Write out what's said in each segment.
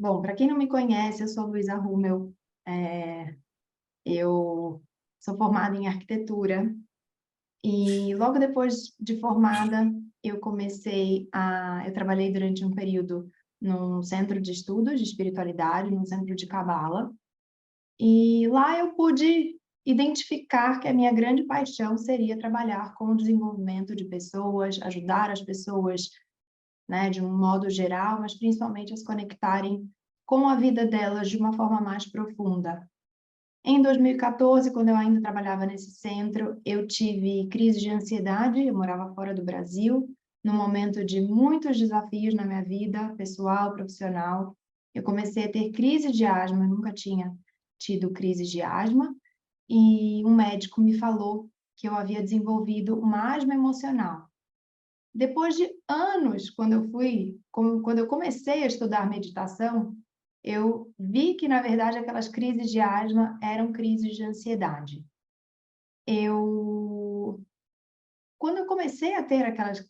Bom, para quem não me conhece, eu sou Luísa Rummel, eu sou formada em arquitetura e logo depois de formada eu trabalhei durante um período num centro de estudos de espiritualidade, num centro de cabala, e lá eu pude identificar que a minha grande paixão seria trabalhar com o desenvolvimento de pessoas, ajudar as pessoas, né, de um modo geral, mas principalmente a se conectarem com a vida delas de uma forma mais profunda. Em 2014, quando eu ainda trabalhava nesse centro, eu tive crise de ansiedade, eu morava fora do Brasil, num momento de muitos desafios na minha vida, pessoal, profissional. Eu comecei a ter crise de asma, eu nunca tinha tido crise de asma, e um médico me falou que eu havia desenvolvido uma asma emocional. Depois de anos, quando eu comecei a estudar meditação, eu vi que, na verdade, aquelas crises de asma eram crises de ansiedade. Eu, quando eu comecei a ter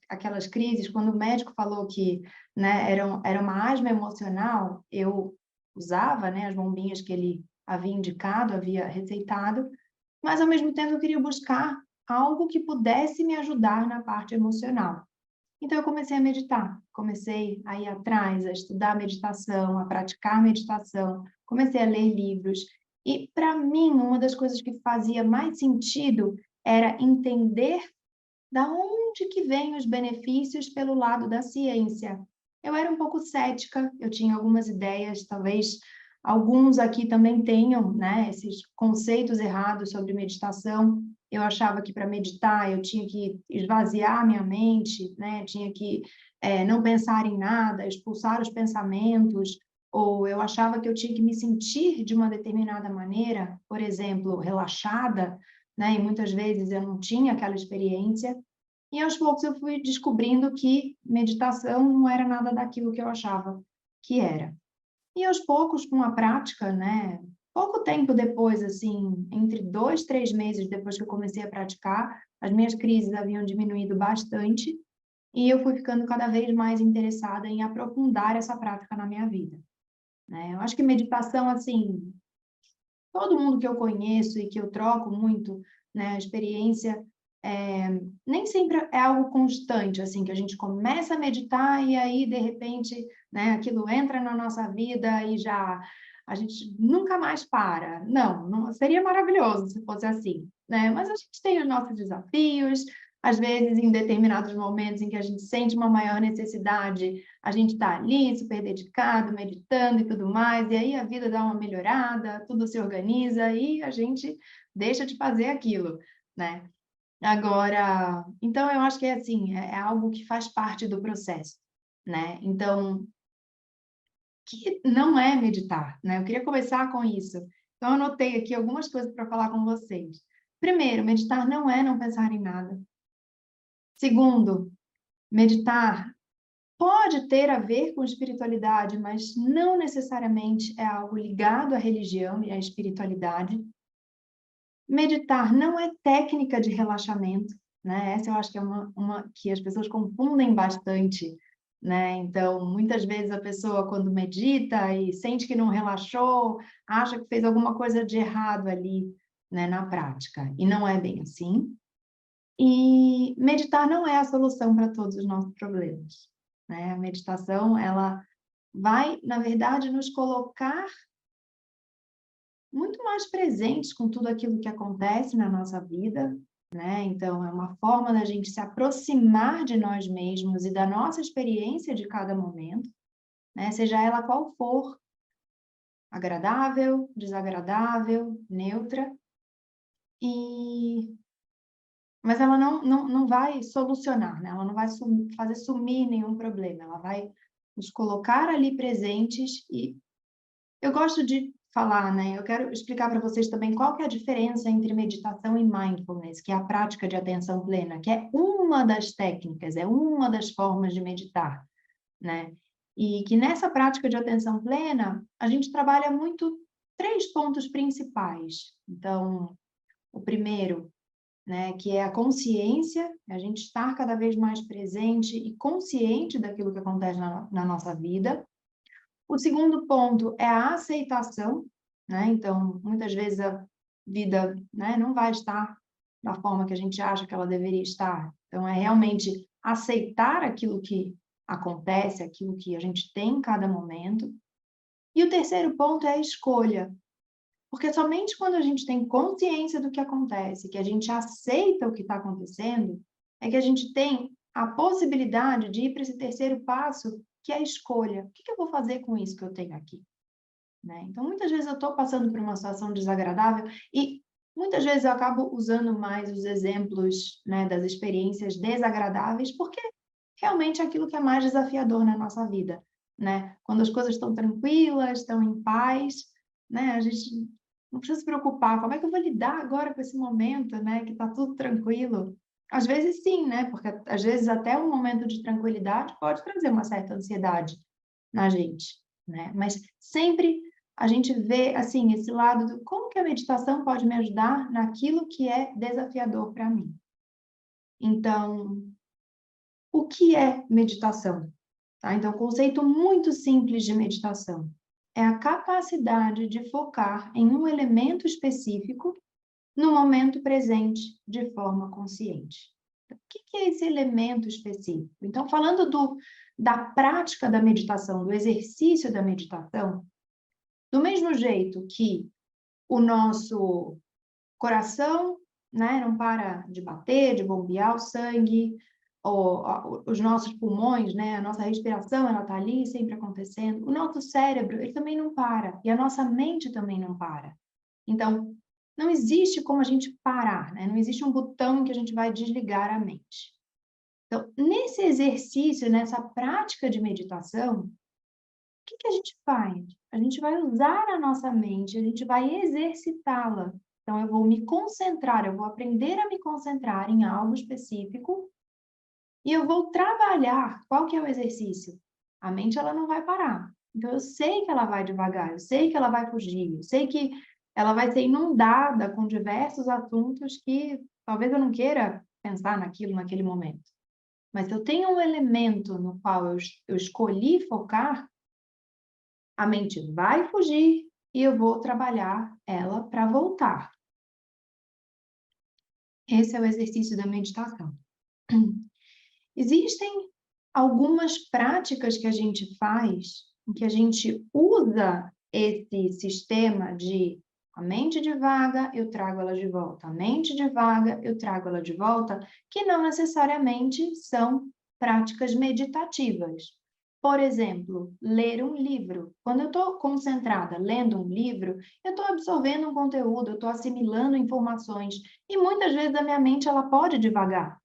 aquelas crises, quando o médico falou que, né, era uma asma emocional, eu usava, né, as bombinhas que ele havia indicado, havia receitado, mas, ao mesmo tempo, eu queria buscar algo que pudesse me ajudar na parte emocional. Então, eu comecei a meditar, comecei a ir atrás, a estudar meditação, a praticar meditação, comecei a ler livros. E, para mim, uma das coisas que fazia mais sentido era entender da onde que vêm os benefícios pelo lado da ciência. Eu era um pouco cética, eu tinha algumas ideias, talvez alguns aqui também tenham, né, esses conceitos errados sobre meditação. Eu achava que para meditar eu tinha que esvaziar minha mente, né, tinha que não pensar em nada, expulsar os pensamentos, ou eu achava que eu tinha que me sentir de uma determinada maneira, por exemplo, relaxada, né, e muitas vezes eu não tinha aquela experiência. E aos poucos eu fui descobrindo que meditação não era nada daquilo que eu achava que era. E aos poucos, com a prática, né, pouco tempo depois, assim, entre 2, 3 meses depois que eu comecei a praticar, as minhas crises haviam diminuído bastante e eu fui ficando cada vez mais interessada em aprofundar essa prática na minha vida, né. Eu acho que meditação, assim, todo mundo que eu conheço e que eu troco muito, né, a experiência, nem sempre é algo constante, assim, que a gente começa a meditar e aí, de repente, né, aquilo entra na nossa vida e já a gente nunca mais para. Não, não seria maravilhoso se fosse assim, né? Mas a gente tem os nossos desafios, às vezes, em determinados momentos em que a gente sente uma maior necessidade, a gente está ali, super dedicado, meditando e tudo mais, e aí a vida dá uma melhorada, tudo se organiza e a gente deixa de fazer aquilo, né? Agora, então eu acho que é assim, é algo que faz parte do processo, né? Então, que não é meditar, né? Eu queria começar com isso. Então, eu anotei aqui algumas coisas para falar com vocês. Primeiro, meditar não é não pensar em nada. Segundo, meditar pode ter a ver com espiritualidade, mas não necessariamente é algo ligado à religião e à espiritualidade. Meditar não é técnica de relaxamento, né? Essa eu acho que é uma que as pessoas confundem bastante, né? Então, muitas vezes a pessoa, quando medita e sente que não relaxou, acha que fez alguma coisa de errado ali, né, na prática. E não é bem assim. E meditar não é a solução para todos os nossos problemas, né? A meditação, ela vai, na verdade, nos colocar muito mais presentes com tudo aquilo que acontece na nossa vida, né? Então, é uma forma da gente se aproximar de nós mesmos e da nossa experiência de cada momento, né? Seja ela qual for, agradável, desagradável, neutra, e mas ela não vai solucionar, né? Ela não vai fazer sumir nenhum problema, ela vai nos colocar ali presentes e eu gosto de falar, né, eu quero explicar para vocês também qual que é a diferença entre meditação e mindfulness, que é a prática de atenção plena, que é uma das técnicas, é uma das formas de meditar, né? E que nessa prática de atenção plena, a gente trabalha muito 3 pontos principais. Então, o primeiro, né, que é a consciência, a gente estar cada vez mais presente e consciente daquilo que acontece na nossa vida. O segundo ponto é a aceitação, né? Então, muitas vezes a vida, né, não vai estar da forma que a gente acha que ela deveria estar. Então, é realmente aceitar aquilo que acontece, aquilo que a gente tem em cada momento. E o terceiro ponto é a escolha. Porque somente quando a gente tem consciência do que acontece, que a gente aceita o que está acontecendo, é que a gente tem a possibilidade de ir para esse terceiro passo, que é a escolha. O que eu vou fazer com isso que eu tenho aqui? Né? Então, muitas vezes eu estou passando por uma situação desagradável e muitas vezes eu acabo usando mais os exemplos, né, das experiências desagradáveis, porque realmente é aquilo que é mais desafiador na nossa vida, né? Quando as coisas estão tranquilas, estão em paz, né? A gente não precisa se preocupar, como é que eu vou lidar agora com esse momento, né? Que está tudo tranquilo. Às vezes sim, né? Porque às vezes até um momento de tranquilidade pode trazer uma certa ansiedade na gente, né? Mas sempre a gente vê, assim, esse lado do como que a meditação pode me ajudar naquilo que é desafiador para mim. Então, o que é meditação? Tá? Então, conceito muito simples de meditação é a capacidade de focar em um elemento específico no momento presente de forma consciente. O que é esse elemento específico? Então, falando da prática da meditação, do exercício da meditação, do mesmo jeito que o nosso coração, né, não para de bater, de bombear o sangue, os nossos pulmões, né, a nossa respiração, ela está ali sempre acontecendo. O nosso cérebro, ele também não para, e a nossa mente também não para. Então, não existe como a gente parar, né? Não existe um botão que a gente vai desligar a mente. Então, nesse exercício, nessa prática de meditação, o que a gente faz? A gente vai usar a nossa mente, a gente vai exercitá-la. Então, eu vou me concentrar, eu vou aprender a me concentrar em algo específico e eu vou trabalhar. Qual que é o exercício? A mente, ela não vai parar. Então, eu sei que ela vai devagar, eu sei que ela vai fugir, eu sei que ela vai ser inundada com diversos assuntos que talvez eu não queira pensar naquilo naquele momento. Mas se eu tenho um elemento no qual eu escolhi focar, a mente vai fugir e eu vou trabalhar ela para voltar. Esse é o exercício da meditação. Existem algumas práticas que a gente faz, em que a gente usa esse sistema de a mente divaga, eu trago ela de volta, a mente divaga, eu trago ela de volta, que não necessariamente são práticas meditativas. Por exemplo, ler um livro. Quando eu estou concentrada lendo um livro, eu estou absorvendo um conteúdo, eu estou assimilando informações, e muitas vezes a minha mente ela pode divagar. O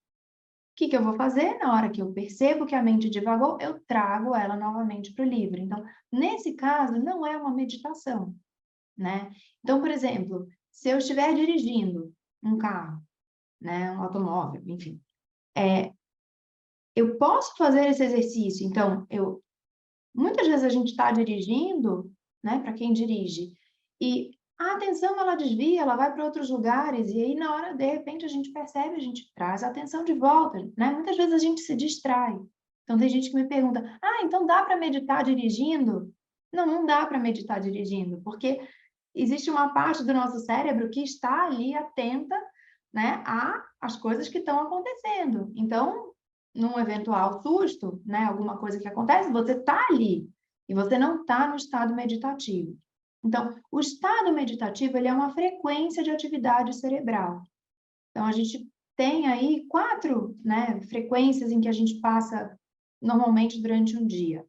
que eu vou fazer? Na hora que eu percebo que a mente divagou, eu trago ela novamente para o livro. Então, nesse caso, não é uma meditação, né? Então, por exemplo, se eu estiver dirigindo um carro, né, um automóvel, enfim, eu posso fazer esse exercício. Então, muitas vezes a gente está dirigindo, né, para quem dirige, e a atenção ela desvia, ela vai para outros lugares, e aí na hora, de repente, a gente percebe, a gente traz a atenção de volta, né? Muitas vezes a gente se distrai. Então tem gente que me pergunta: "Ah, então dá para meditar dirigindo?" Não, não dá para meditar dirigindo, porque existe uma parte do nosso cérebro que está ali atenta, né, às coisas que estão acontecendo. Então, num eventual susto, né, alguma coisa que acontece, você está ali e você não está no estado meditativo. Então, o estado meditativo ele é uma frequência de atividade cerebral. Então, a gente tem aí 4, né, frequências em que a gente passa normalmente durante um dia.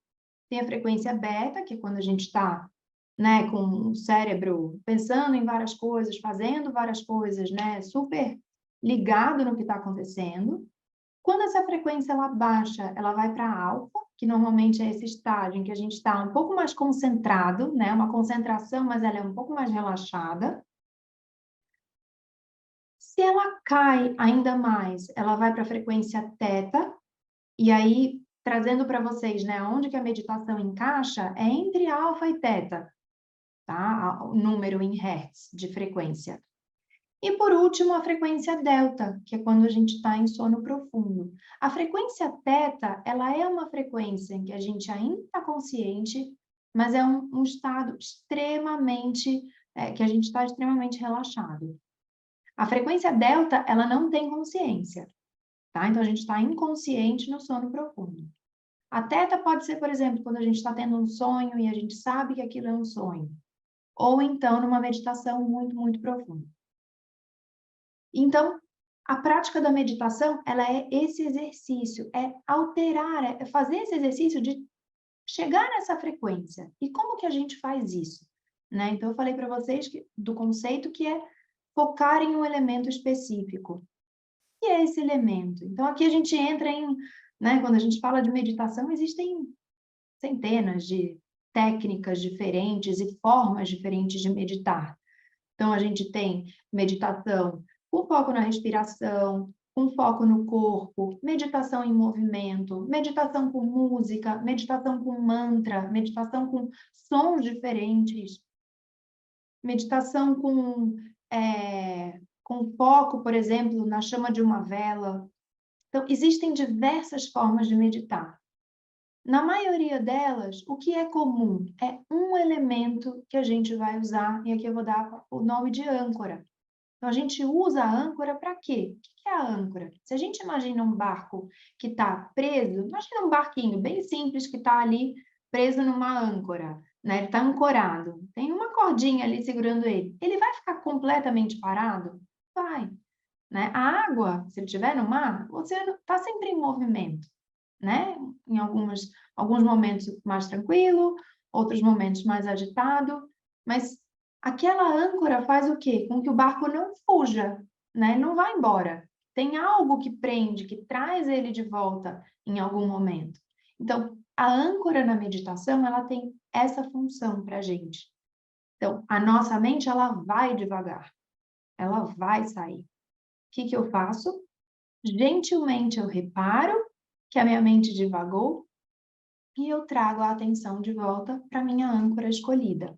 Tem a frequência beta, que é quando a gente está, né, com o cérebro pensando em várias coisas, fazendo várias coisas, né, super ligado no que está acontecendo. Quando essa frequência ela baixa, ela vai para alfa, que normalmente é esse estágio em que a gente está um pouco mais concentrado, né, uma concentração, mas ela é um pouco mais relaxada. Se ela cai ainda mais, ela vai para a frequência teta, e aí, trazendo para vocês, né, onde que a meditação encaixa, é entre alfa e teta, tá? O número em hertz de frequência. E por último, a frequência delta, que é quando a gente está em sono profundo. A frequência teta, ela é uma frequência em que a gente ainda está consciente, mas é um estado extremamente, que a gente está extremamente relaxado. A frequência delta, ela não tem consciência, tá? Então, a gente está inconsciente no sono profundo. A teta pode ser, por exemplo, quando a gente está tendo um sonho e a gente sabe que aquilo é um sonho. Ou então, numa meditação muito, muito profunda. Então, a prática da meditação, ela é esse exercício, é alterar, é fazer esse exercício de chegar nessa frequência. E como que a gente faz isso? Né? Então, eu falei para vocês do conceito que é focar em um elemento específico. O que é esse elemento? Então, aqui a gente entra em, né, quando a gente fala de meditação, existem centenas de técnicas diferentes e formas diferentes de meditar. Então, a gente tem meditação com foco na respiração, com foco no corpo, meditação em movimento, meditação com música, meditação com mantra, meditação com sons diferentes, meditação com foco, por exemplo, na chama de uma vela. Então, existem diversas formas de meditar. Na maioria delas, o que é comum é um elemento que a gente vai usar, e aqui eu vou dar o nome de âncora. Então, a gente usa a âncora para quê? O que é a âncora? Se a gente imagina um barco que está preso, imagina um barquinho bem simples que está ali preso numa âncora, né? Ele está ancorado, tem uma cordinha ali segurando ele. Ele vai ficar completamente parado? Vai, né? A água, se ele estiver no mar, você está sempre em movimento, né? Em alguns momentos mais tranquilo, outros momentos mais agitado, mas aquela âncora faz o quê? Com que o barco não fuja, né? Não vá embora. Tem algo que prende, que traz ele de volta em algum momento. Então, a âncora na meditação, ela tem essa função para a gente. Então, a nossa mente, ela vai devagar, ela vai sair. O que que eu faço? Gentilmente eu reparo que a minha mente divagou e eu trago a atenção de volta para minha âncora escolhida.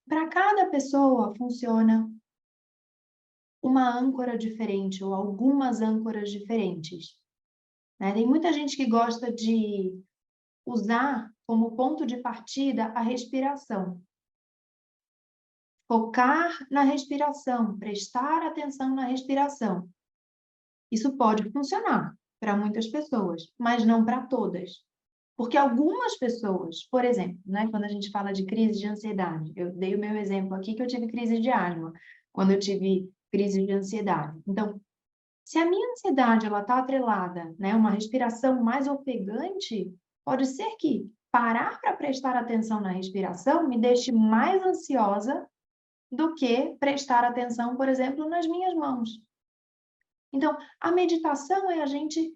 Para cada pessoa funciona uma âncora diferente ou algumas âncoras diferentes, né? Tem muita gente que gosta de usar como ponto de partida a respiração. Focar na respiração, prestar atenção na respiração. Isso pode funcionar para muitas pessoas, mas não para todas. Porque algumas pessoas, por exemplo, né, quando a gente fala de crise de ansiedade, eu dei o meu exemplo aqui que eu tive crise de asma, quando eu tive crise de ansiedade. Então, se a minha ansiedade ela está atrelada, né, uma respiração mais ofegante, pode ser que parar para prestar atenção na respiração me deixe mais ansiosa do que prestar atenção, por exemplo, nas minhas mãos. Então, a meditação é a gente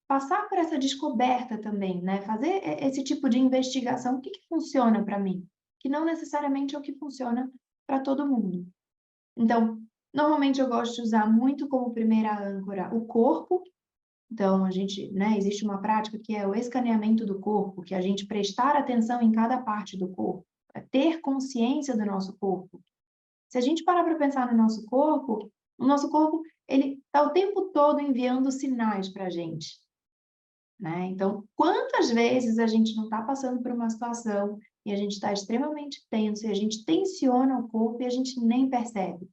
passar por essa descoberta também, né? Fazer esse tipo de investigação. O que que funciona para mim? Que não necessariamente é o que funciona para todo mundo. Então, normalmente eu gosto de usar muito como primeira âncora o corpo. Então, a gente, né, existe uma prática que é o escaneamento do corpo, que é a gente prestar atenção em cada parte do corpo, é ter consciência do nosso corpo. Se a gente parar para pensar no nosso corpo, o nosso corpo, ele está o tempo todo enviando sinais para a gente, né? Então, quantas vezes a gente não está passando por uma situação e a gente está extremamente tenso, e a gente tensiona o corpo e a gente nem percebe,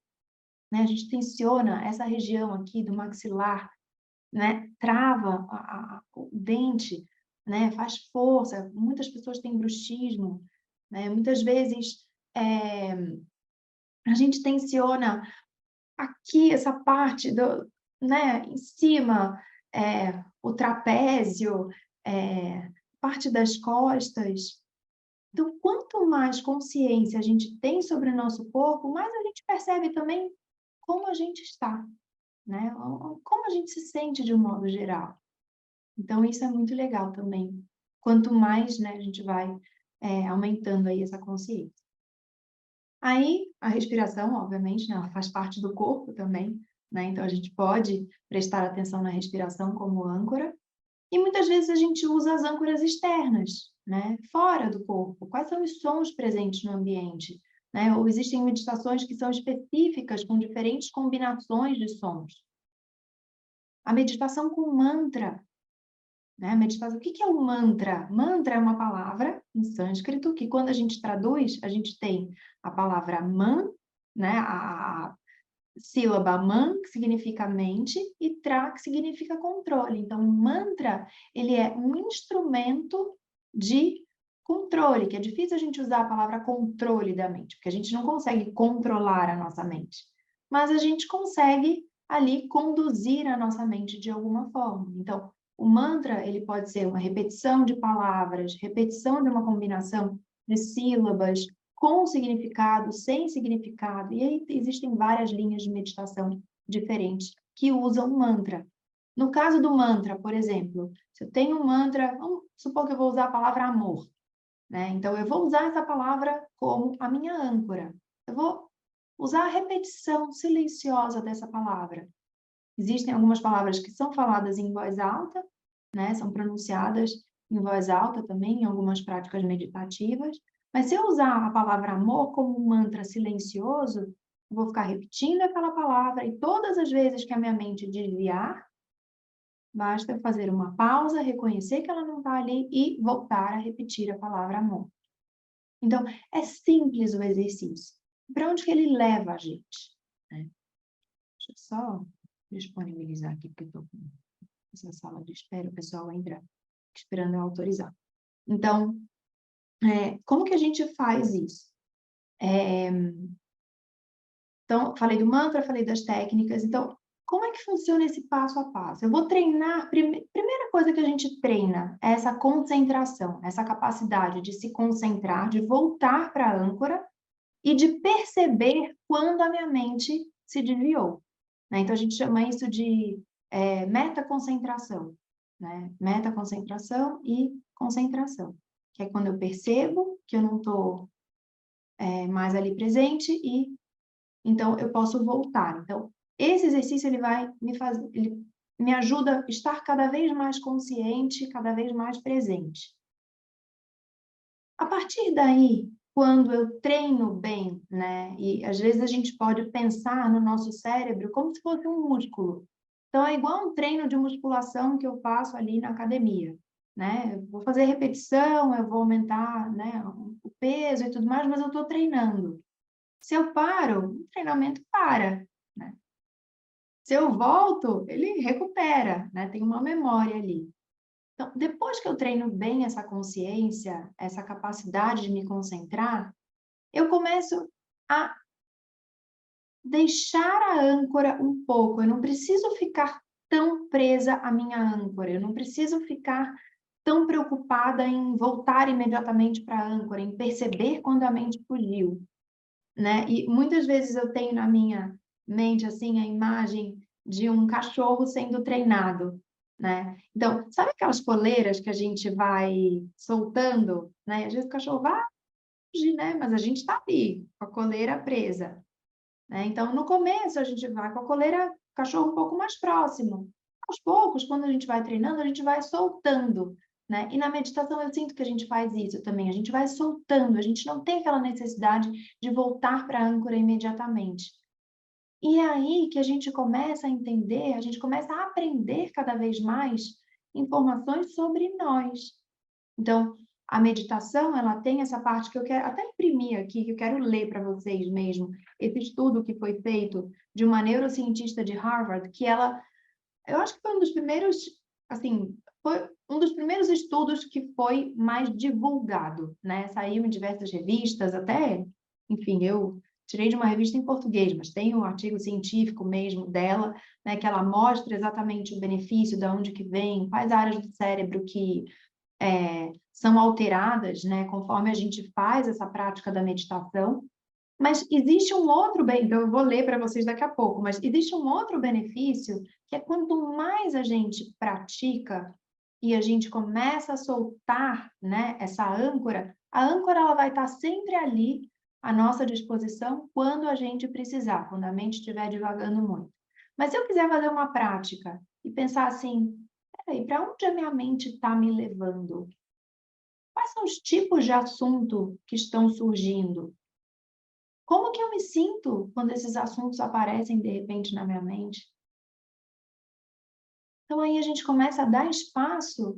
né? A gente tensiona essa região aqui do maxilar, né? Trava o dente, né? Faz força. Muitas pessoas têm bruxismo, né? Muitas vezes a gente tensiona aqui, essa parte né, em cima, o trapézio, parte das costas. Então, quanto mais consciência a gente tem sobre o nosso corpo, mais a gente percebe também como a gente está, né? Como a gente se sente de um modo geral. Então, isso é muito legal também. Quanto mais, né, a gente vai aumentando aí essa consciência. Aí, a respiração, obviamente, né, ela faz parte do corpo também, né? Então, a gente pode prestar atenção na respiração como âncora. E muitas vezes a gente usa as âncoras externas, né? Fora do corpo. Quais são os sons presentes no ambiente? Né? Ou existem meditações que são específicas, com diferentes combinações de sons. A meditação com mantra. né? Meditação. O que que é um mantra? Mantra é uma palavra em sânscrito que, quando a gente traduz, a gente tem a palavra man, né? A sílaba man, que significa mente, e tra, que significa controle. Então, o mantra, ele é um instrumento de controle, que é difícil a gente usar a palavra controle da mente, porque a gente não consegue controlar a nossa mente, mas a gente consegue ali conduzir a nossa mente de alguma forma. Então, o mantra, ele pode ser uma repetição de palavras, repetição de uma combinação de sílabas, com significado, sem significado. E aí existem várias linhas de meditação diferentes que usam mantra. No caso do mantra, por exemplo, se eu tenho um mantra, vamos supor que eu vou usar a palavra amor, né? Então, eu vou usar essa palavra como a minha âncora. Eu vou usar a repetição silenciosa dessa palavra. Existem algumas palavras que são faladas em voz alta, né? São pronunciadas em voz alta também, em algumas práticas meditativas. Mas se eu usar a palavra amor como um mantra silencioso, eu vou ficar repetindo aquela palavra e todas as vezes que a minha mente desviar, basta eu fazer uma pausa, reconhecer que ela não está ali e voltar a repetir a palavra amor. Então, é simples o exercício. Para onde que ele leva a gente? Né? Deixa eu só disponibilizar aqui, porque eu estou com essa sala de espera, o pessoal entra esperando eu autorizar. Então, como que a gente faz isso? Então, falei do mantra, falei das técnicas. Então, como é que funciona esse passo a passo? Eu vou treinar, primeira coisa que a gente treina é essa concentração, essa capacidade de se concentrar, de voltar para a âncora e de perceber quando a minha mente se desviou, né? Então, a gente chama isso de metaconcentração, né? Metaconcentração e concentração, que é quando eu percebo que eu não estou mais ali presente e então eu posso voltar. Então, esse exercício ele vai me fazer, ele me ajuda a estar cada vez mais consciente, cada vez mais presente. A partir daí, quando eu treino bem, né? E às vezes a gente pode pensar no nosso cérebro como se fosse um músculo. Então, é igual um treino de musculação que eu faço ali na academia, né? Eu vou fazer repetição, eu vou aumentar, né, o peso e tudo mais, mas eu estou treinando. Se eu paro, o treinamento para, né? Se eu volto, ele recupera, né? Tem uma memória ali. Então, depois que eu treino bem essa consciência, essa capacidade de me concentrar, eu começo a deixar a âncora um pouco. Eu não preciso ficar tão presa à minha âncora, eu não preciso ficar tão preocupada em voltar imediatamente para a âncora, em perceber quando a mente fugiu, né? E muitas vezes eu tenho na minha mente assim a imagem de um cachorro sendo treinado, né? Então, sabe aquelas coleiras que a gente vai soltando, né? Às vezes o cachorro vai fugir, né? Mas a gente está ali com a coleira presa, né? Então, no começo a gente vai com a coleira, o cachorro um pouco mais próximo. Aos poucos, quando a gente vai treinando, a gente vai soltando, né? E na meditação eu sinto que a gente faz isso também, a gente vai soltando, a gente não tem aquela necessidade de voltar para a âncora imediatamente. E é aí que a gente começa a entender, a gente começa a aprender cada vez mais informações sobre nós. Então, a meditação, ela tem essa parte que eu quero até imprimir aqui, que eu quero ler para vocês mesmo, esse estudo que foi feito de uma neurocientista de Harvard, que ela, eu acho que foi um dos primeiros, assim, foi um dos primeiros estudos que foi mais divulgado, né? Saiu em diversas revistas, até, enfim, eu tirei de uma revista em português, mas tem um artigo científico mesmo dela, né, que ela mostra exatamente o benefício, de onde que vem, quais áreas do cérebro que são alteradas, né, conforme a gente faz essa prática da meditação. Mas existe um outro bem, então eu vou ler para vocês daqui a pouco, mas existe um outro benefício, que é quanto mais a gente pratica e a gente começa a soltar, né, essa âncora, a âncora ela vai estar sempre ali à nossa disposição quando a gente precisar, quando a mente estiver divagando muito. Mas se eu quiser fazer uma prática e pensar assim, peraí, para onde a minha mente está me levando? Quais são os tipos de assunto que estão surgindo? Como que eu me sinto quando esses assuntos aparecem de repente na minha mente? Então aí a gente começa a dar espaço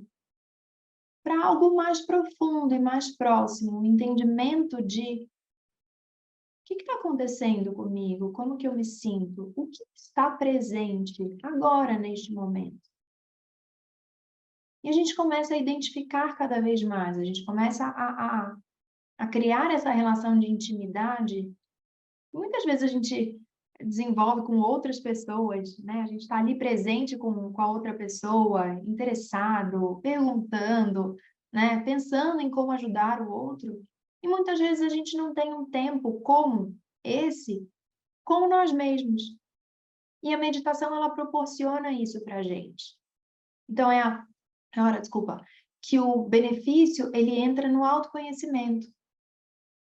para algo mais profundo e mais próximo, um entendimento de o que está acontecendo comigo, como que eu me sinto, o que está presente agora, neste momento. E a gente começa a identificar cada vez mais, a gente começa a criar essa relação de intimidade. Muitas vezes a gente desenvolve com outras pessoas, né? A gente está ali presente com a outra pessoa, interessado, perguntando, né? Pensando em como ajudar o outro. E muitas vezes a gente não tem um tempo como esse com nós mesmos. E a meditação, ela proporciona isso para a gente. Então, é a hora, desculpa, que o benefício, ele entra no autoconhecimento.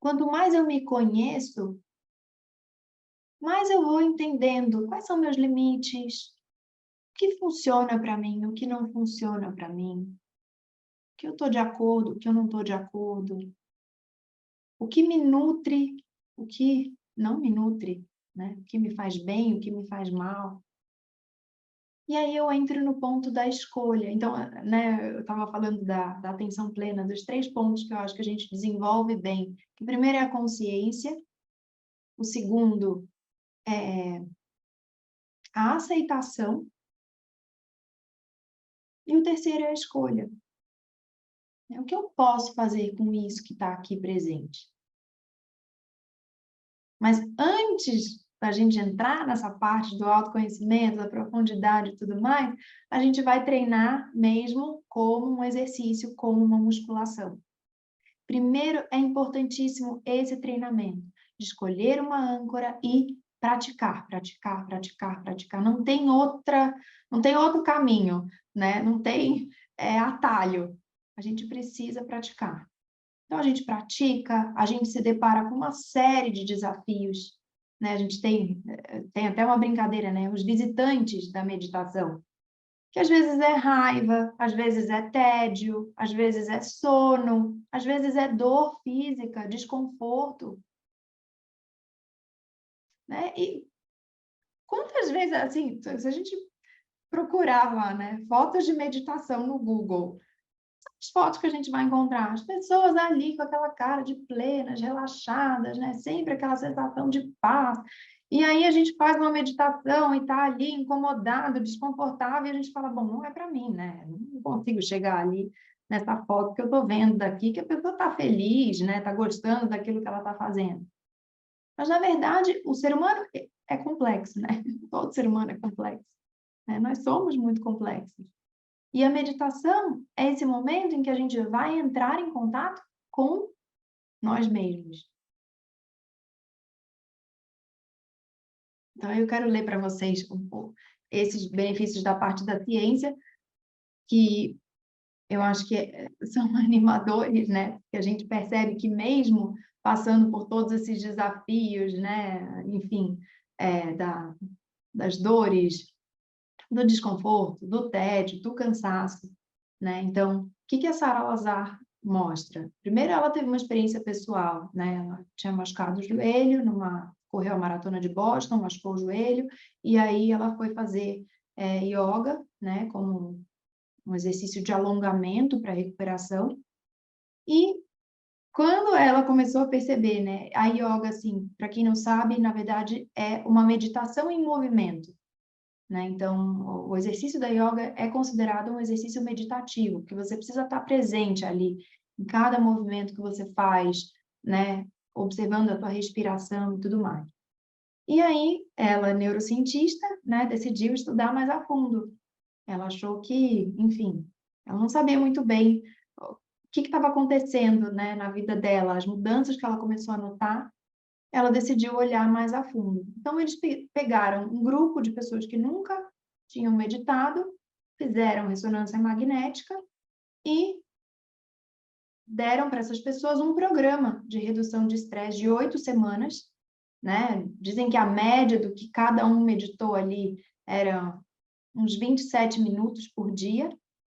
Quanto mais eu me conheço, mais eu vou entendendo quais são meus limites, o que funciona para mim, o que não funciona para mim, o que eu estou de acordo, o que eu não estou de acordo, o que me nutre, o que não me nutre, né? O que me faz bem, o que me faz mal. E aí eu entro no ponto da escolha. Então, né, eu estava falando da atenção plena, dos 3 pontos que eu acho que a gente desenvolve bem. O primeiro é a consciência, o segundo é a aceitação, e o terceiro é a escolha. O que eu posso fazer com isso que está aqui presente? Mas antes da gente entrar nessa parte do autoconhecimento, da profundidade e tudo mais, a gente vai treinar mesmo como um exercício, como uma musculação. Primeiro, é importantíssimo esse treinamento, de escolher uma âncora e praticar, praticar, praticar, praticar. Não tem outro caminho, né? Não tem atalho. A gente precisa praticar. Então, a gente pratica, a gente se depara com uma série de desafios, né? A gente tem até uma brincadeira, né? Os visitantes da meditação, que às vezes é raiva, às vezes é tédio, às vezes é sono, às vezes é dor física, desconforto, né? E quantas vezes, assim, se a gente procurava, né, fotos de meditação no Google, as fotos que a gente vai encontrar, as pessoas ali com aquela cara de plenas, relaxadas, né? Sempre aquela sensação de paz. E aí a gente faz uma meditação e está ali incomodado, desconfortável, e a gente fala, bom, não é para mim, né? Não consigo chegar ali nessa foto que eu estou vendo daqui, que a pessoa está feliz, né? Está gostando daquilo que ela está fazendo. Mas, na verdade, o ser humano é complexo, né? Todo ser humano é complexo, né? Nós somos muito complexos. E a meditação é esse momento em que a gente vai entrar em contato com nós mesmos. Então, eu quero ler para vocês um pouco esses benefícios da parte da ciência, que eu acho que são animadores, né? Que a gente percebe que mesmo passando por todos esses desafios, né? Enfim, das dores, do desconforto, do tédio, do cansaço, né? Então, o que a Sarah Lazar mostra? Primeiro, ela teve uma experiência pessoal, né? Ela tinha machucado o joelho, correu a maratona de Boston, machucou o joelho, e aí ela foi fazer yoga, né? Como um exercício de alongamento para recuperação. E quando ela começou a perceber, né? A yoga, assim, para quem não sabe, na verdade, é uma meditação em movimento, né? Então, o exercício da yoga é considerado um exercício meditativo, porque você precisa estar presente ali, em cada movimento que você faz, né? Observando a tua respiração e tudo mais. E aí, ela, neurocientista, né? Decidiu estudar mais a fundo. Ela achou que, enfim, ela não sabia muito bem o que estava acontecendo, né? Na vida dela, as mudanças que ela começou a notar, ela decidiu olhar mais a fundo. Então, eles pegaram um grupo de pessoas que nunca tinham meditado, fizeram ressonância magnética e deram para essas pessoas um programa de redução de estresse de 8 semanas, né? Dizem que a média do que cada um meditou ali era uns 27 minutos por dia,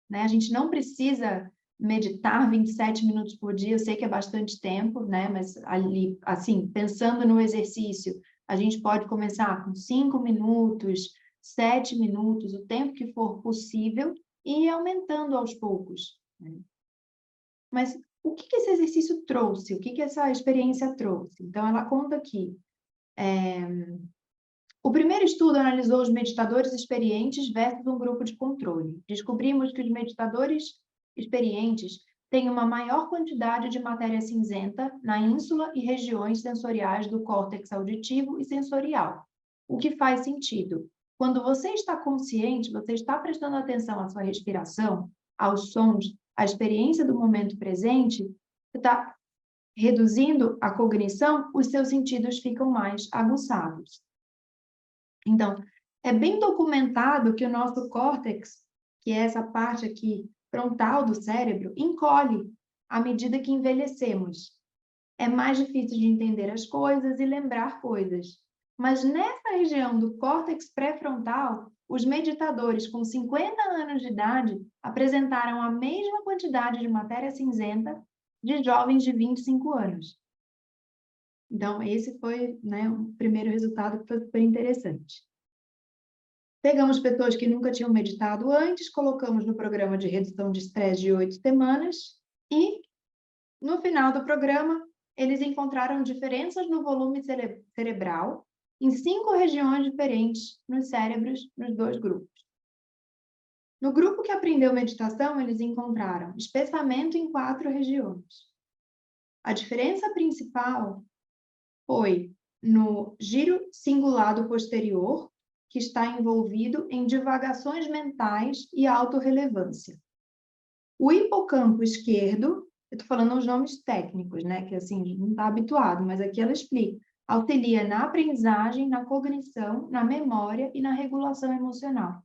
né? A gente não precisa meditar 27 minutos por dia, eu sei que é bastante tempo, né? Mas ali, assim, pensando no exercício, a gente pode começar com 5 minutos, 7 minutos, o tempo que for possível, e ir aumentando aos poucos, né? mas o que esse exercício trouxe? O que essa experiência trouxe? Então, ela conta que o primeiro estudo analisou os meditadores experientes versus um grupo de controle. Descobrimos que os meditadores experientes têm uma maior quantidade de matéria cinzenta na ínsula e regiões sensoriais do córtex auditivo e sensorial, o que faz sentido. Quando você está consciente, você está prestando atenção à sua respiração, aos sons, à experiência do momento presente, você está reduzindo a cognição, os seus sentidos ficam mais aguçados. Então, é bem documentado que o nosso córtex, que é essa parte aqui frontal do cérebro, encolhe à medida que envelhecemos. É mais difícil de entender as coisas e lembrar coisas. Mas nessa região do córtex pré-frontal, os meditadores com 50 anos de idade apresentaram a mesma quantidade de matéria cinzenta de jovens de 25 anos. Então, esse foi, né, o primeiro resultado que foi super interessante. Pegamos pessoas que nunca tinham meditado antes, colocamos no programa de redução de estresse de 8 semanas e, no final do programa, eles encontraram diferenças no volume cerebral em 5 regiões diferentes nos cérebros dos 2 grupos. No grupo que aprendeu meditação, eles encontraram espessamento em 4 regiões. A diferença principal foi no giro cingulado posterior, que está envolvido em divagações mentais e autorrelevância. O hipocampo esquerdo, eu estou falando os nomes técnicos, né, que assim, a gente não está habituado, mas aqui ela explica, auxilia na aprendizagem, na cognição, na memória e na regulação emocional.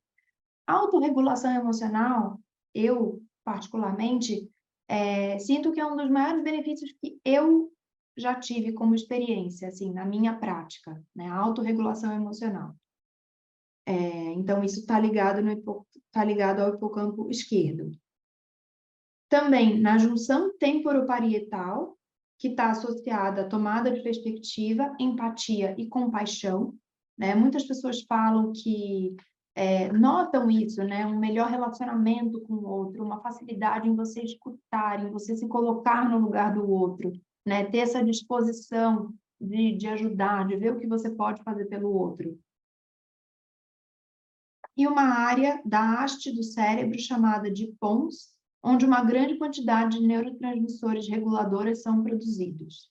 A autorregulação emocional, eu, particularmente, sinto que é um dos maiores benefícios que eu já tive como experiência, assim, na minha prática, né, a autorregulação emocional. Então, isso está ligado ao hipocampo esquerdo. Também na junção temporoparietal, que está associada à tomada de perspectiva, empatia e compaixão, né? Muitas pessoas falam que notam isso, né? Um melhor relacionamento com o outro, uma facilidade em você escutar, em você se colocar no lugar do outro, né? Ter essa disposição de ajudar, de ver o que você pode fazer pelo outro. E uma área da haste do cérebro chamada de pons, onde uma grande quantidade de neurotransmissores reguladores são produzidos.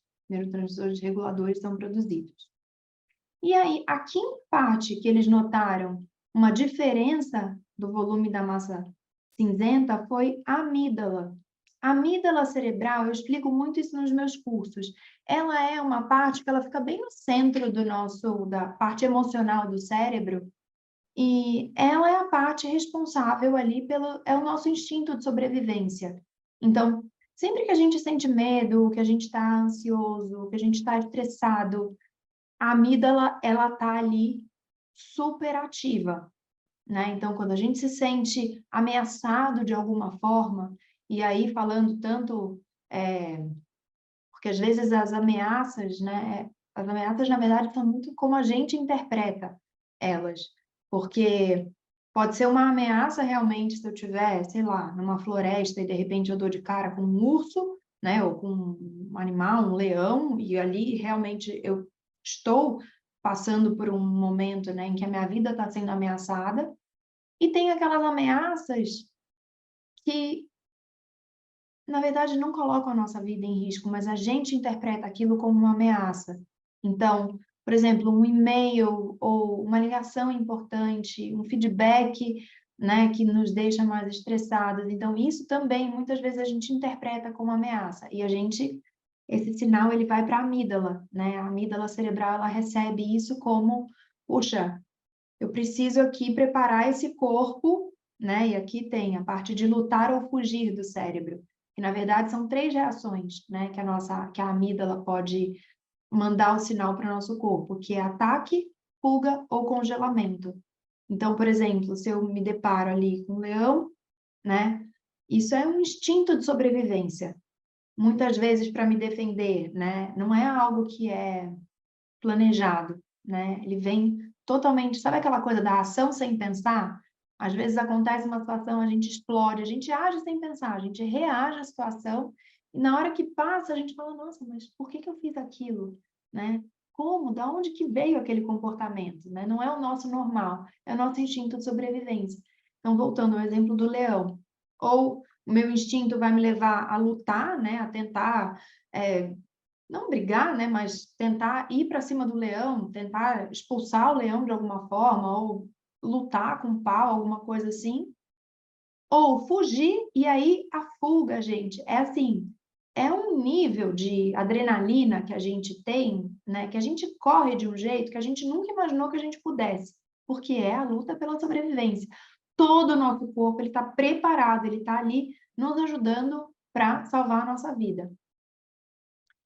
E aí, a quinta parte que eles notaram uma diferença do volume da massa cinzenta foi a amígdala. A amígdala cerebral, eu explico muito isso nos meus cursos. Ela é uma parte que ela fica bem no centro da parte emocional do cérebro, e ela é a parte responsável ali é o nosso instinto de sobrevivência. Então, sempre que a gente sente medo, que a gente está ansioso, que a gente está estressado, a amígdala, ela está ali super ativa, né? Então, quando a gente se sente ameaçado de alguma forma, e aí falando tanto, porque às vezes as ameaças, né? As ameaças, na verdade, são muito como a gente interpreta elas. Porque pode ser uma ameaça realmente se eu estiver, sei lá, numa floresta e de repente eu dou de cara com um urso, né, ou com um animal, um leão, e ali realmente eu estou passando por um momento, né, em que a minha vida está sendo ameaçada, e tem aquelas ameaças que, na verdade, não colocam a nossa vida em risco, mas a gente interpreta aquilo como uma ameaça. Então, por exemplo, um e-mail ou uma ligação importante, um feedback, né, que nos deixa mais estressados. Então, isso também, muitas vezes, a gente interpreta como ameaça. E esse sinal, ele vai para a amígdala, né? A amígdala cerebral, ela recebe isso como, puxa, eu preciso aqui preparar esse corpo, né? E aqui tem a parte de lutar ou fugir do cérebro. Que, na verdade, são 3 reações, né, que a amígdala pode mandar o sinal para o nosso corpo, que é ataque, fuga ou congelamento. Então, por exemplo, se eu me deparo ali com um leão, né, isso é um instinto de sobrevivência. Muitas vezes para me defender, né, não é algo que é planejado, né, ele vem totalmente, sabe aquela coisa da ação sem pensar? Às vezes acontece uma situação, a gente explode, a gente age sem pensar, a gente reage à situação E na hora que passa, a gente fala, nossa, mas por que que eu fiz aquilo, né? Como? Da onde que veio aquele comportamento, né? Não é o nosso normal, é o nosso instinto de sobrevivência. Então, voltando ao exemplo do leão. Ou o meu instinto vai me levar a lutar, né? A tentar, não brigar, né? Mas tentar ir para cima do leão, tentar expulsar o leão de alguma forma, ou lutar com um pau, alguma coisa assim. Ou fugir, e aí a fuga, gente, é assim, é um nível de adrenalina que a gente tem, né, que a gente corre de um jeito que a gente nunca imaginou que a gente pudesse, porque é a luta pela sobrevivência. Todo o nosso corpo, ele está preparado, ele está ali nos ajudando para salvar a nossa vida.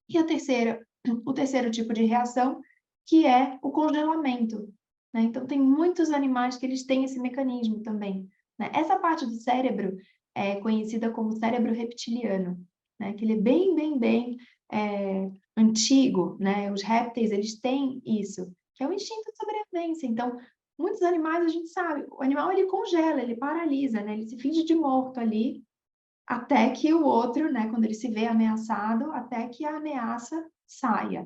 E o terceiro tipo de reação, que é o congelamento, né? Então, tem muitos animais que eles têm esse mecanismo também, né? Essa parte do cérebro é conhecida como cérebro reptiliano, né? Que ele é bem antigo, né? Os répteis, eles têm isso, que é o instinto de sobrevivência. Então, muitos animais, a gente sabe, o animal, ele congela, ele paralisa, né? Ele se finge de morto ali, até que o outro, né, quando ele se vê ameaçado, até que a ameaça saia.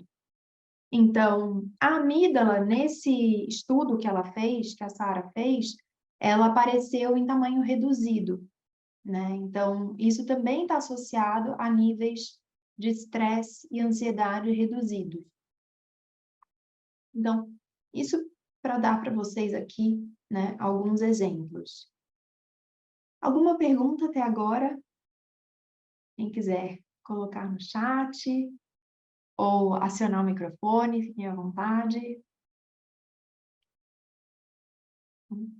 Então, a amígdala, nesse estudo que ela fez, que a Sarah fez, ela apareceu em tamanho reduzido, né? Então, isso também está associado a níveis de estresse e ansiedade reduzidos. Então, isso para dar para vocês aqui, né, alguns exemplos. Alguma pergunta até agora? Quem quiser colocar no chat ou acionar o microfone, fiquem à vontade. Então,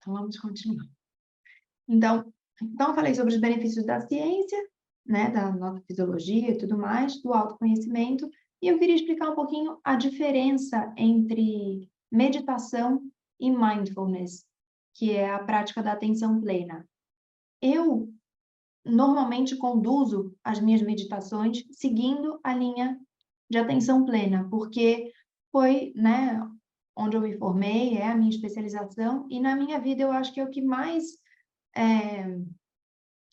vamos continuar. Então, eu falei sobre os benefícios da ciência, né, da nossa fisiologia e tudo mais, do autoconhecimento, e eu queria explicar um pouquinho a diferença entre meditação e mindfulness, que é a prática da atenção plena. Eu normalmente conduzo as minhas meditações seguindo a linha de atenção plena, porque foi, né, onde eu me formei, é a minha especialização, e na minha vida eu acho que é o que mais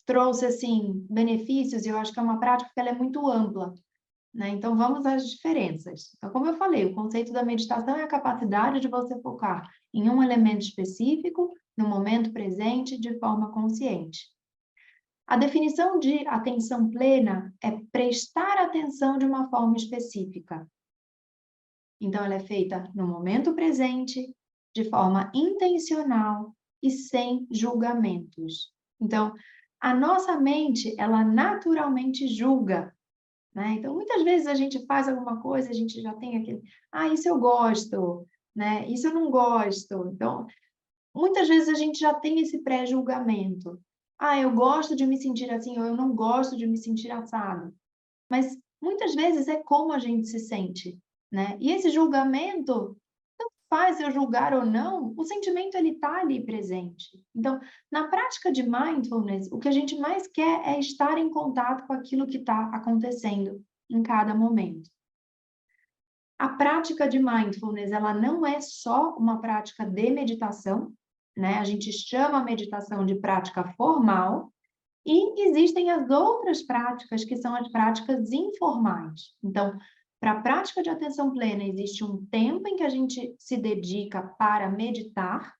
trouxe, assim, benefícios, e eu acho que é uma prática que ela é muito ampla, né? Então, vamos às diferenças. Então, como eu falei, o conceito da meditação é a capacidade de você focar em um elemento específico, no momento presente, de forma consciente. A definição de atenção plena é prestar atenção de uma forma específica. Então, ela é feita no momento presente, de forma intencional e sem julgamentos. Então, a nossa mente, ela naturalmente julga, né? Então, muitas vezes a gente faz alguma coisa, a gente já tem aquele, isso eu gosto, né? Isso eu não gosto. Então, muitas vezes a gente já tem esse pré-julgamento. Eu gosto de me sentir assim, ou eu não gosto de me sentir assado. Mas muitas vezes é como a gente se sente, né? E esse julgamento, não faz eu julgar ou não, o sentimento ele está ali presente. Então, na prática de mindfulness, o que a gente mais quer é estar em contato com aquilo que está acontecendo em cada momento. A prática de mindfulness, ela não é só uma prática de meditação, né? A gente chama a meditação de prática formal, e existem as outras práticas, que são as práticas informais. Então, para a prática de atenção plena, existe um tempo em que a gente se dedica para meditar,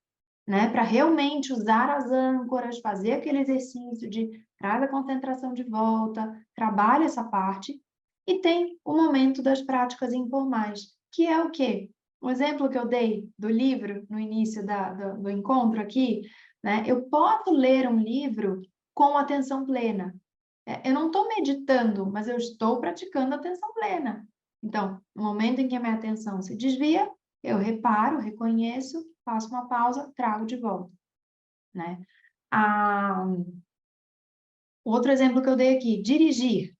né? Para realmente usar as âncoras, fazer aquele exercício de traz a concentração de volta, trabalha essa parte. E tem o momento das práticas informais, que é o quê? O exemplo que eu dei do livro no início do encontro aqui, né? Eu posso ler um livro com atenção plena. Eu não estou meditando, mas eu estou praticando atenção plena. Então, no momento em que a minha atenção se desvia, eu reparo, reconheço, faço uma pausa, trago de volta, né? Outro exemplo que eu dei aqui, dirigir,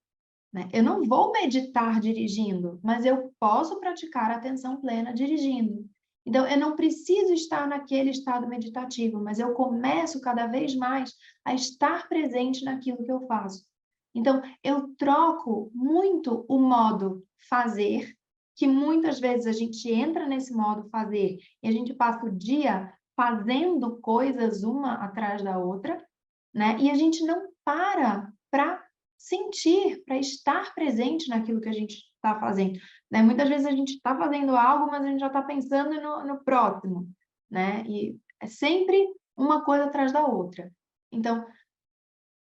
né? Eu não vou meditar dirigindo, mas eu posso praticar atenção plena dirigindo. Então, eu não preciso estar naquele estado meditativo, mas eu começo cada vez mais a estar presente naquilo que eu faço. Então, eu troco muito o modo fazer, que muitas vezes a gente entra nesse modo fazer e a gente passa o dia fazendo coisas uma atrás da outra, né? E a gente não para sentir, para estar presente naquilo que a gente está fazendo, né? Muitas vezes a gente está fazendo algo, mas a gente já está pensando no próximo, né? E é sempre uma coisa atrás da outra. Então,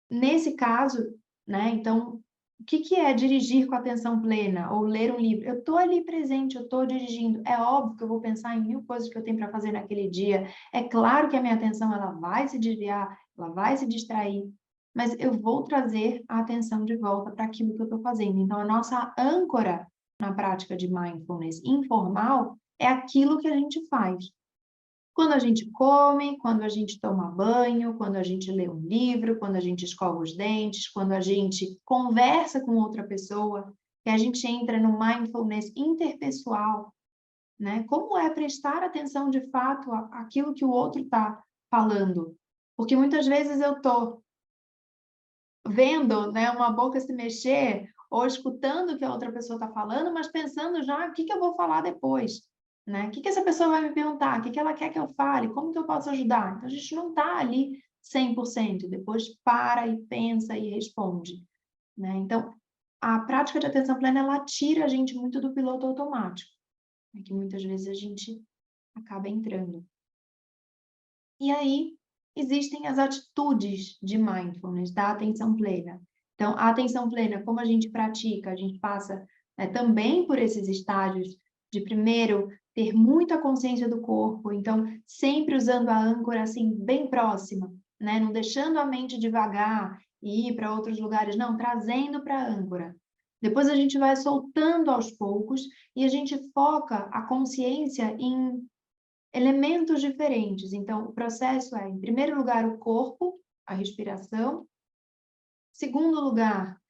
nesse caso, né, então, o que que é dirigir com atenção plena ou ler um livro? Eu estou ali presente, eu estou dirigindo. É óbvio que eu vou pensar em 1000 coisas que eu tenho para fazer naquele dia. É claro que a minha atenção ela vai se desviar, ela vai se distrair, mas eu vou trazer a atenção de volta para aquilo que eu estou fazendo. Então, a nossa âncora na prática de mindfulness informal é aquilo que a gente faz. Quando a gente come, quando a gente toma banho, quando a gente lê um livro, quando a gente escova os dentes, quando a gente conversa com outra pessoa, que a gente entra no mindfulness interpessoal, né? Como é prestar atenção de fato àquilo que o outro está falando? Porque muitas vezes eu estou vendo, né, uma boca se mexer ou escutando o que a outra pessoa está falando, mas pensando já o que que eu vou falar depois, né? O que que essa pessoa vai me perguntar? O que que ela quer que eu fale? Como que eu posso ajudar? Então, a gente não está ali 100%, depois para e pensa e responde, né? Então, a prática de atenção plena, ela tira a gente muito do piloto automático, né, que muitas vezes a gente acaba entrando. E aí, existem as atitudes de mindfulness, da atenção plena. Então, a atenção plena, como a gente pratica, a gente passa, né, também por esses estágios de, primeiro, ter muita consciência do corpo, então, sempre usando a âncora, assim, bem próxima, né? Não deixando a mente devagar e ir para outros lugares, não, trazendo para a âncora. Depois a gente vai soltando aos poucos e a gente foca a consciência em elementos diferentes. Então, o processo é, em primeiro lugar, o corpo, a respiração. Segundo lugar,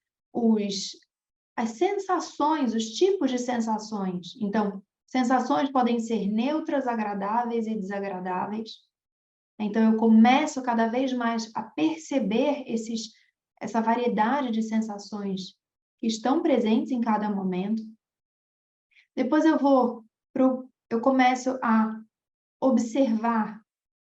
as sensações, os tipos de sensações. Então, sensações podem ser neutras, agradáveis e desagradáveis. Então, eu começo cada vez mais a perceber essa variedade de sensações que estão presentes em cada momento. Depois eu começo a observar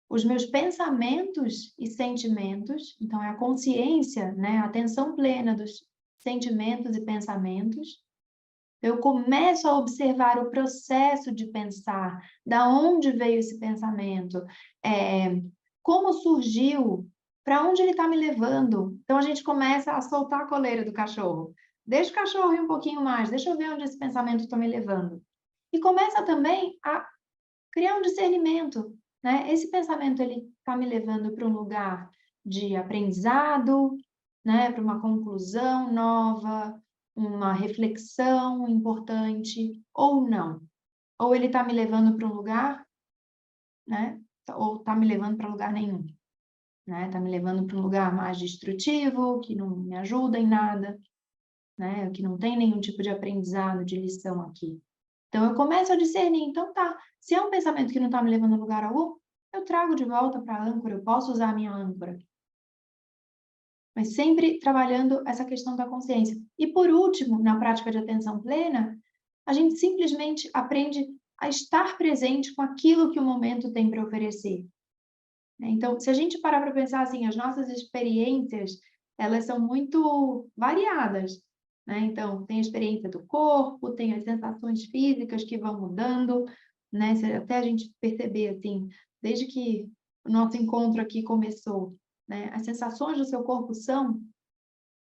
os meus pensamentos e sentimentos, então é a consciência, né, a atenção plena dos sentimentos e pensamentos. Eu começo a observar o processo de pensar, da onde veio esse pensamento, como surgiu, para onde ele está me levando. Então a gente começa a soltar a coleira do cachorro. Deixa o cachorro ir um pouquinho mais, deixa eu ver onde esse pensamento está me levando. E começa também a criar um discernimento, né? Esse pensamento ele está me levando para um lugar de aprendizado, né? Para uma conclusão nova, uma reflexão importante, ou não. Ou ele está me levando para um lugar, né? Ou está me levando para lugar nenhum, né? Está me levando para um lugar mais destrutivo, que não me ajuda em nada, né? Que não tem nenhum tipo de aprendizado, de lição aqui. Então, eu começo a discernir. Então, tá, se é um pensamento que não está me levando a lugar algum, eu trago de volta para a âncora, eu posso usar a minha âncora. Mas sempre trabalhando essa questão da consciência. E, por último, na prática de atenção plena, a gente simplesmente aprende a estar presente com aquilo que o momento tem para oferecer. Então, se a gente parar para pensar assim, as nossas experiências, elas são muito variadas, né? Então, tem a experiência do corpo, tem as sensações físicas que vão mudando, né? Até a gente perceber, assim, desde que o nosso encontro aqui começou, né? As sensações do seu corpo são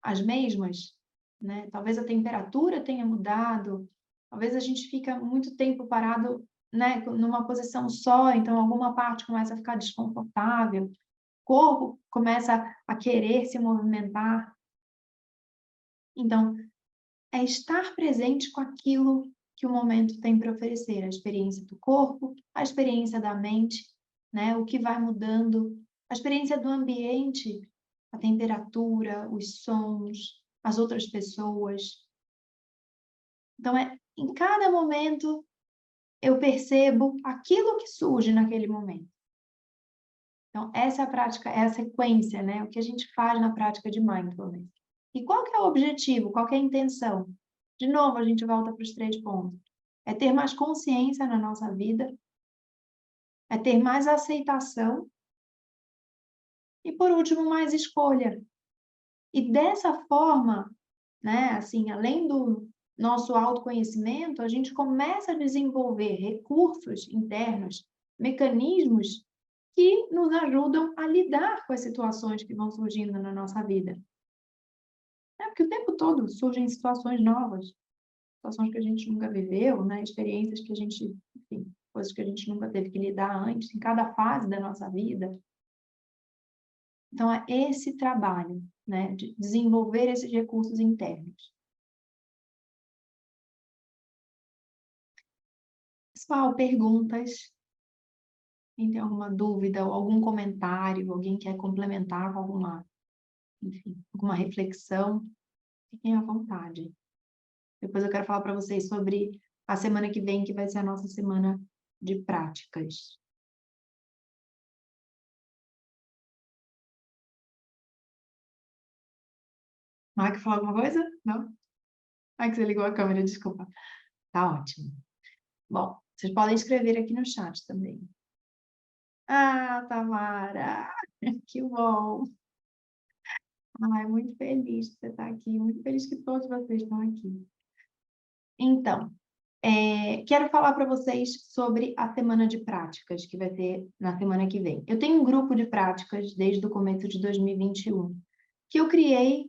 as mesmas, né? Talvez a temperatura tenha mudado, talvez a gente fica muito tempo parado, né, numa posição só, então alguma parte começa a ficar desconfortável, o corpo começa a querer se movimentar. Então, é estar presente com aquilo que o momento tem para oferecer, a experiência do corpo, a experiência da mente, né, o que vai mudando, a experiência do ambiente, a temperatura, os sons, as outras pessoas. Então, em cada momento eu percebo aquilo que surge naquele momento. Então, essa é a prática, é a sequência, né? O que a gente faz na prática de mindfulness. E qual que é o objetivo? Qual que é a intenção? De novo, a gente volta para os 3 pontos. É ter mais consciência na nossa vida, é ter mais aceitação e, por último, mais escolha. E dessa forma, né, assim, além do nosso autoconhecimento, a gente começa a desenvolver recursos internos, mecanismos que nos ajudam a lidar com as situações que vão surgindo na nossa vida. Porque o tempo todo surgem situações novas, situações que a gente nunca viveu, né? Experiências que a gente, enfim, coisas que a gente nunca teve que lidar antes, em cada fase da nossa vida. Então, é esse trabalho, né, de desenvolver esses recursos internos. Pessoal, perguntas? Quem tem alguma dúvida ou algum comentário, alguém quer complementar com alguma, enfim, alguma reflexão, fiquem à vontade. Depois eu quero falar para vocês sobre a semana que vem, que vai ser a nossa semana de práticas. Quer falar alguma coisa? Não? Que você ligou a câmera, desculpa. Tá ótimo. Bom, vocês podem escrever aqui no chat também. Tamara, que bom. Muito feliz que você está aqui, muito feliz que todos vocês estão aqui. Então, quero falar para vocês sobre a semana de práticas que vai ter na semana que vem. Eu tenho um grupo de práticas desde o começo de 2021, que eu criei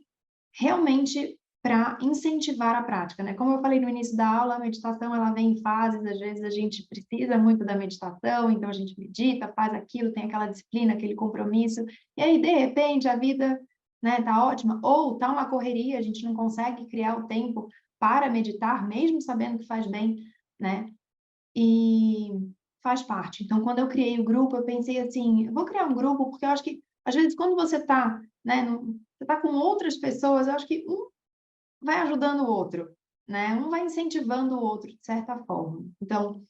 realmente para incentivar a prática, né? Como eu falei no início da aula, a meditação ela vem em fases, às vezes a gente precisa muito da meditação, então a gente medita, faz aquilo, tem aquela disciplina, aquele compromisso, e aí, de repente, a vida, né, tá ótima, ou tá uma correria, a gente não consegue criar o tempo para meditar, mesmo sabendo que faz bem, né? E faz parte. Então, quando eu criei o grupo, eu pensei assim, eu vou criar um grupo, porque eu acho que, às vezes, quando você está, né, você está com outras pessoas, eu acho que um vai ajudando o outro, né? Um vai incentivando o outro, de certa forma. Então,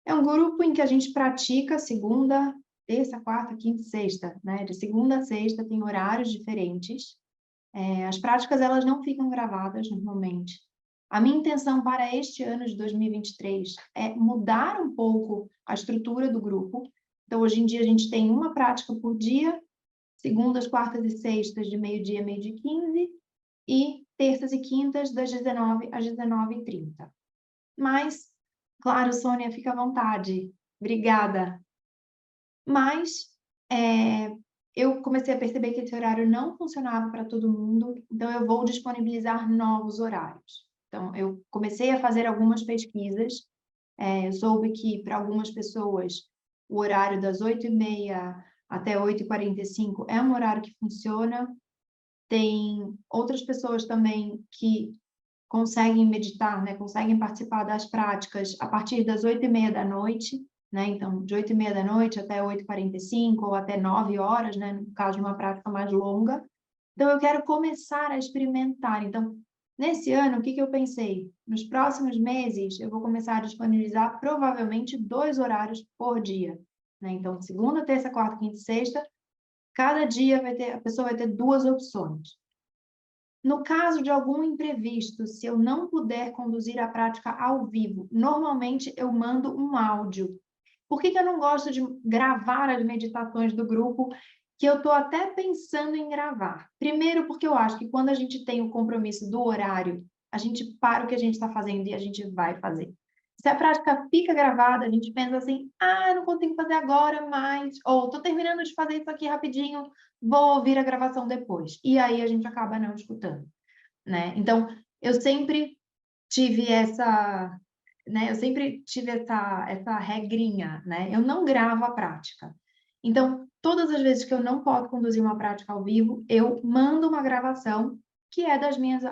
é um grupo em que a gente pratica segunda, terça, quarta, quinta e sexta, né? De segunda a sexta tem horários diferentes. As práticas, elas não ficam gravadas normalmente. A minha intenção para este ano de 2023 é mudar um pouco a estrutura do grupo. Então, hoje em dia, a gente tem uma prática por dia, segundas, quartas e sextas, de meio-dia a meio-dia e 15, e terças e quintas, das 19 às 19h30. Mas, claro, Sônia, fica à vontade. Obrigada. Mas, eu comecei a perceber que esse horário não funcionava para todo mundo, então eu vou disponibilizar novos horários. Então, eu comecei a fazer algumas pesquisas, eu soube que para algumas pessoas o horário das 8h30 até 8h45 é um horário que funciona. Tem outras pessoas também que conseguem meditar, né? Conseguem participar das práticas a partir das 8h30 da noite, né? Então, de 8h30 da noite até 8h45 ou até 9 horas, né? No caso de uma prática mais longa. Então, eu quero começar a experimentar. Então, nesse ano, o que eu pensei? Nos próximos meses, eu vou começar a disponibilizar provavelmente 2 horários por dia, né? Então, segunda, terça, quarta, quinta e sexta, cada dia a pessoa vai ter 2 opções. No caso de algum imprevisto, se eu não puder conduzir a prática ao vivo, normalmente eu mando um áudio. Por que eu não gosto de gravar as meditações do grupo, que eu estou até pensando em gravar? Primeiro, porque eu acho que quando a gente tem o compromisso do horário, a gente para o que a gente está fazendo e a gente vai fazer. Se a prática fica gravada, a gente pensa assim, eu não consigo fazer agora, mas... Ou, estou terminando de fazer isso aqui rapidinho, vou ouvir a gravação depois. E aí a gente acaba não escutando, né? Então, eu sempre tive essa... né? Eu sempre tive essa regrinha, né? Eu não gravo a prática. Então, todas as vezes que eu não posso conduzir uma prática ao vivo, eu mando uma gravação que é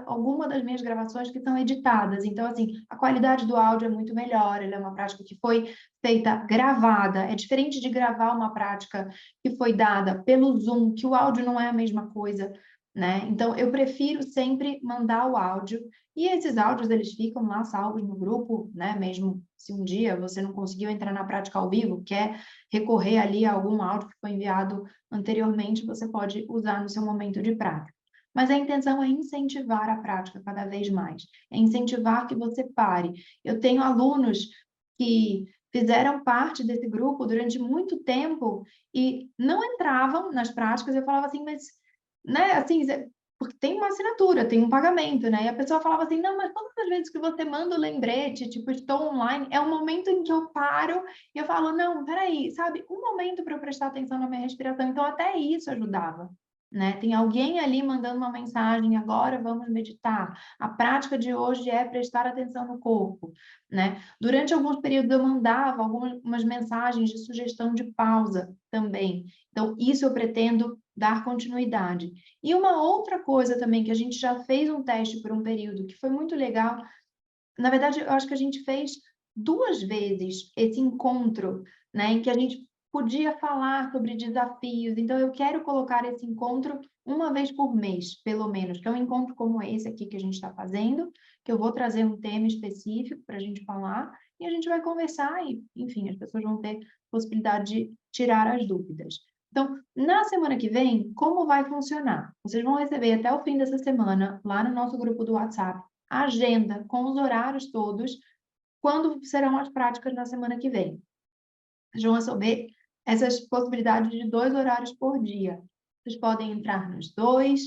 alguma das minhas gravações que são editadas. Então, assim, a qualidade do áudio é muito melhor, ela é uma prática que foi feita gravada, é diferente de gravar uma prática que foi dada pelo Zoom, que o áudio não é a mesma coisa, né? Então, eu prefiro sempre mandar o áudio, e esses áudios, eles ficam lá salvos no grupo, né? Mesmo se um dia você não conseguiu entrar na prática ao vivo, quer recorrer ali a algum áudio que foi enviado anteriormente, você pode usar no seu momento de prática. Mas a intenção é incentivar a prática cada vez mais, é incentivar que você pare. Eu tenho alunos que fizeram parte desse grupo durante muito tempo e não entravam nas práticas. Eu falava assim, mas, né, assim, porque tem uma assinatura, tem um pagamento, né? E a pessoa falava assim, não, mas todas as vezes que você manda o lembrete, tipo, estou online, é um momento em que eu paro e eu falo, não, peraí, sabe? Um momento para eu prestar atenção na minha respiração. Então, até isso ajudava, né? Tem alguém ali mandando uma mensagem, agora vamos meditar. A prática de hoje é prestar atenção no corpo, né? Durante alguns períodos eu mandava algumas mensagens de sugestão de pausa também. Então, isso eu pretendo dar continuidade. E uma outra coisa também, que a gente já fez um teste por um período, que foi muito legal, na verdade, eu acho que a gente fez 2 vezes esse encontro, né, em que a gente podia falar sobre desafios. Então, eu quero colocar esse encontro uma vez por mês, pelo menos, que é um encontro como esse aqui que a gente está fazendo, que eu vou trazer um tema específico para a gente falar, e a gente vai conversar e, enfim, as pessoas vão ter possibilidade de tirar as dúvidas. Então, na semana que vem, como vai funcionar? Vocês vão receber até o fim dessa semana, lá no nosso grupo do WhatsApp, a agenda com os horários todos, quando serão as práticas na semana que vem. Vocês vão receber essas possibilidades de 2 horários por dia. Vocês podem entrar nos 2,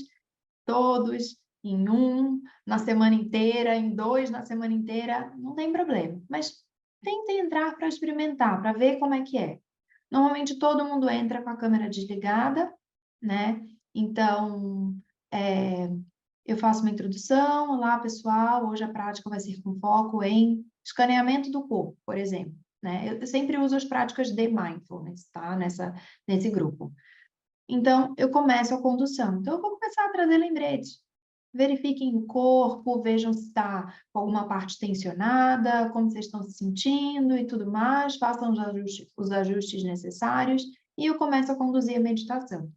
todos, em um, na semana inteira, em 2 na semana inteira, não tem problema. Mas tentem entrar para experimentar, para ver como é que é. Normalmente todo mundo entra com a câmera desligada, né? Então, eu faço uma introdução, olá pessoal, hoje a prática vai ser com foco em escaneamento do corpo, por exemplo, né? Eu sempre uso as práticas de mindfulness, tá? Nesse grupo. Então, eu começo a condução. Então, eu vou começar a trazer lembretes. Verifiquem o corpo, vejam se está com alguma parte tensionada, como vocês estão se sentindo e tudo mais, façam os ajustes necessários e eu começo a conduzir a meditação.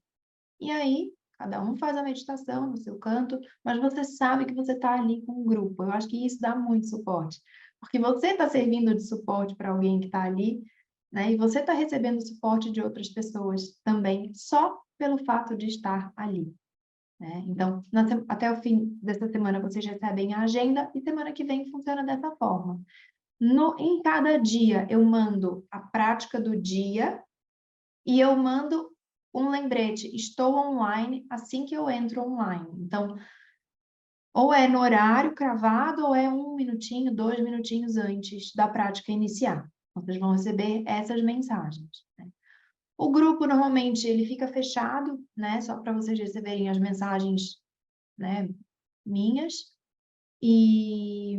E aí, cada um faz a meditação no seu canto, mas você sabe que você está ali com um grupo. Eu acho que isso dá muito suporte, porque você está servindo de suporte para alguém que está ali, né? E você está recebendo suporte de outras pessoas também, só pelo fato de estar ali, né? Então, até o fim dessa semana vocês recebem a agenda e semana que vem funciona dessa forma. Em cada dia eu mando a prática do dia e eu mando um lembrete, estou online assim que eu entro online. Então, ou é no horário cravado, ou é 1 minutinho, 2 minutinhos antes da prática iniciar. Vocês vão receber essas mensagens, né? O grupo, normalmente, ele fica fechado, né? Só para vocês receberem as mensagens, né, minhas. E,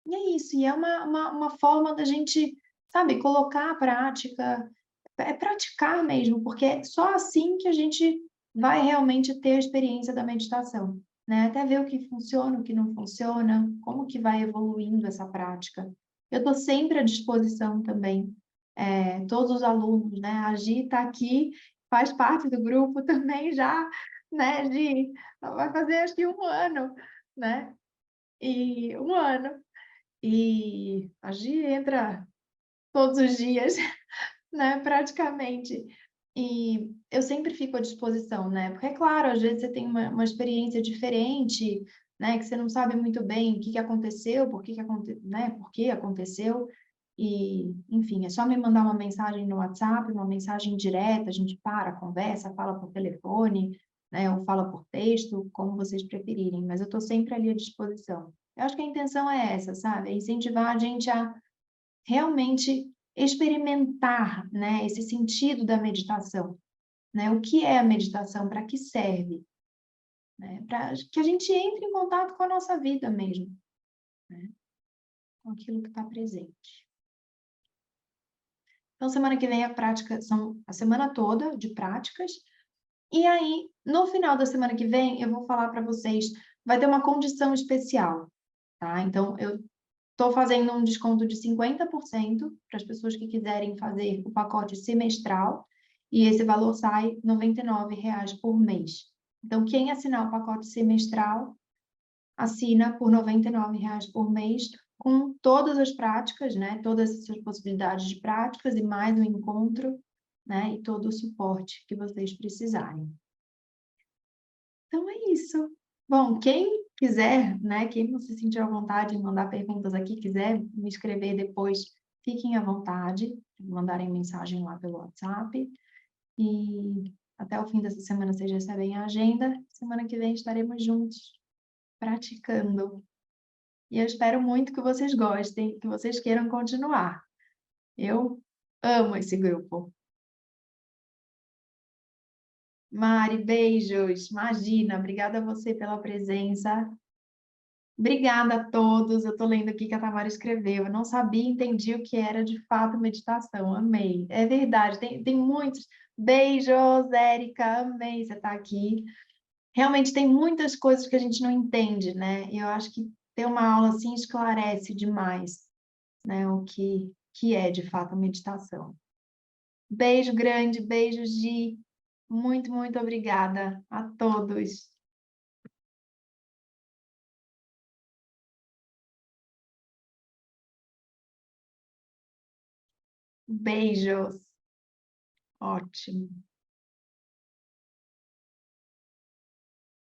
e é isso. E é uma forma da gente, sabe, colocar a prática, é praticar mesmo, porque é só assim que a gente vai realmente ter a experiência da meditação, né? Até ver o que funciona, o que não funciona, como que vai evoluindo essa prática. Eu estou sempre à disposição também, todos os alunos, né? A Gi está aqui, faz parte do grupo também já, né, Gi? Vai fazer acho que 1 ano, né? E 1 ano. E a Gi entra todos os dias, né, praticamente. E eu sempre fico à disposição, né? Porque, é claro, às vezes você tem uma experiência diferente, né? Que você não sabe muito bem o que que aconteceu, né? Por que aconteceu. E, enfim, é só me mandar uma mensagem no WhatsApp, uma mensagem direta, a gente para, conversa, fala por telefone, né? Ou fala por texto, como vocês preferirem. Mas eu estou sempre ali à disposição. Eu acho que a intenção é essa, sabe? É incentivar a gente a realmente experimentar, né, esse sentido da meditação, né? O que é a meditação? Para que serve? Né? Para que a gente entre em contato com a nossa vida mesmo, né? Com aquilo que está presente. Então, semana que vem a prática são a semana toda de práticas. E aí, no final da semana que vem, eu vou falar para vocês, vai ter uma condição especial, tá? Então, eu estou fazendo um desconto de 50% para as pessoas que quiserem fazer o pacote semestral, e esse valor sai R$ 99,00 por mês. Então, quem assinar o pacote semestral, assina por R$ 99,00 por mês, com todas as práticas, né? Todas essas possibilidades de práticas e mais um encontro, né? E todo o suporte que vocês precisarem. Então, é isso. Bom, quem quiser, né, quem não se sentir à vontade de mandar perguntas aqui, quiser me escrever depois, fiquem à vontade de mandarem mensagem lá pelo WhatsApp. E Até o fim dessa semana vocês recebem a agenda. Semana que vem estaremos juntos, praticando. E eu espero muito que vocês gostem, que vocês queiram continuar. Eu amo esse grupo. Mari, beijos. Imagina, obrigada a você pela presença. Obrigada a todos. Eu estou lendo aqui que a Tamara escreveu. Eu não sabia, entendi o que era de fato meditação. Amei. É verdade, tem muitos. Beijos, Érica. Amei você estar aqui. Realmente tem muitas coisas que a gente não entende, né? E eu acho que ter uma aula assim esclarece demais, né? O que é de fato a meditação. Beijo grande, beijo, Gi. Muito, muito obrigada a todos. Beijos. Ótimo.